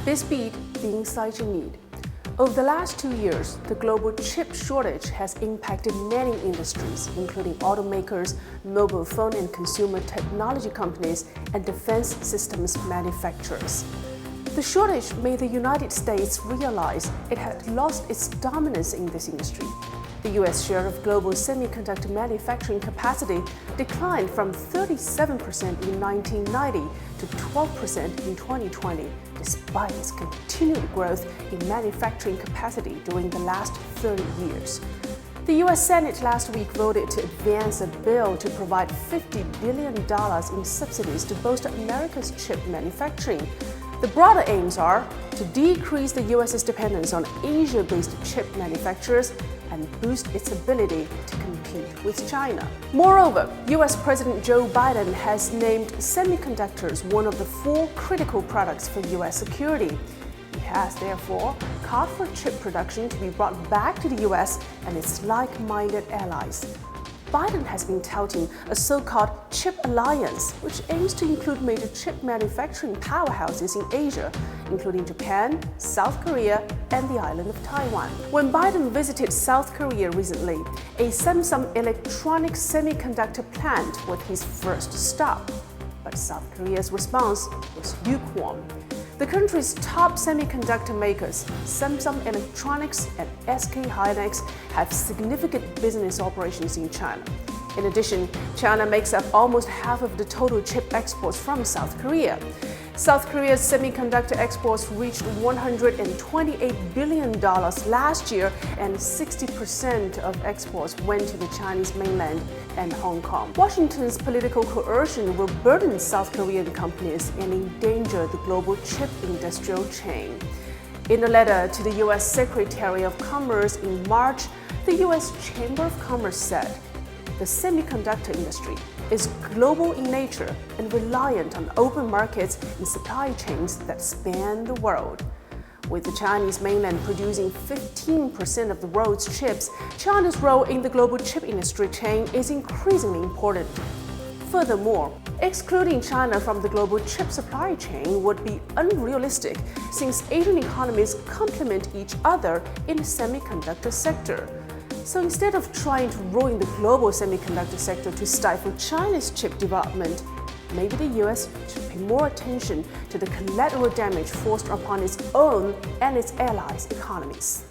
BizBeat, the insight you need. Over the last 2 years, the global chip shortage has impacted many industries, including automakers, mobile phone and consumer technology companies, and defense systems manufacturers. The shortage made the United States realize it had lost its dominance in this industry. The U.S. share of global semiconductor manufacturing capacity declined from 37% in 1990 to 12% in 2020, despite its continued growth in manufacturing capacity during the last 30 years. The U.S. Senate last week voted to advance a bill to provide $50 billion in subsidies to boost America's chip manufacturing. The broader aims are to decrease the U.S.'s dependence on Asia-based chip manufacturers and boost its ability to compete with China. Moreover, U.S. President Joe Biden has named semiconductors one of the 4 critical products for U.S. security. He has therefore called for chip production to be brought back to the U.S. and its like-minded allies. Biden has been touting a so-called chip alliance, which aims to include major chip manufacturing powerhouses in Asia, including Japan, South Korea, and the island of Taiwan. When Biden visited South Korea recently, a Samsung electronic semiconductor plant was his first stop. But South Korea's response was lukewarm. The country's top semiconductor makers, Samsung Electronics and SK Hynix, have significant business operations in China. In addition, China makes up almost half of the total chip exports from South Korea. South Korea's semiconductor exports reached $128 billion last year, and 60% of exports went to the Chinese mainland and Hong Kong. Washington's political coercion will burden South Korean companies and endanger the global chip industrial chain. In a letter to the U.S. Secretary of Commerce in March, the U.S. Chamber of Commerce said, "The semiconductor industry is global in nature and reliant on open markets and supply chains that span the world." With the Chinese mainland producing 15% of the world's chips, China's role in the global chip industry chain is increasingly important. Furthermore, excluding China from the global chip supply chain would be unrealistic, since Asian economies complement each other in the semiconductor sector. So instead of trying to ruin the global semiconductor sector to stifle China's chip development, maybe the U.S. should pay more attention to the collateral damage forced upon its own and its allies' economies.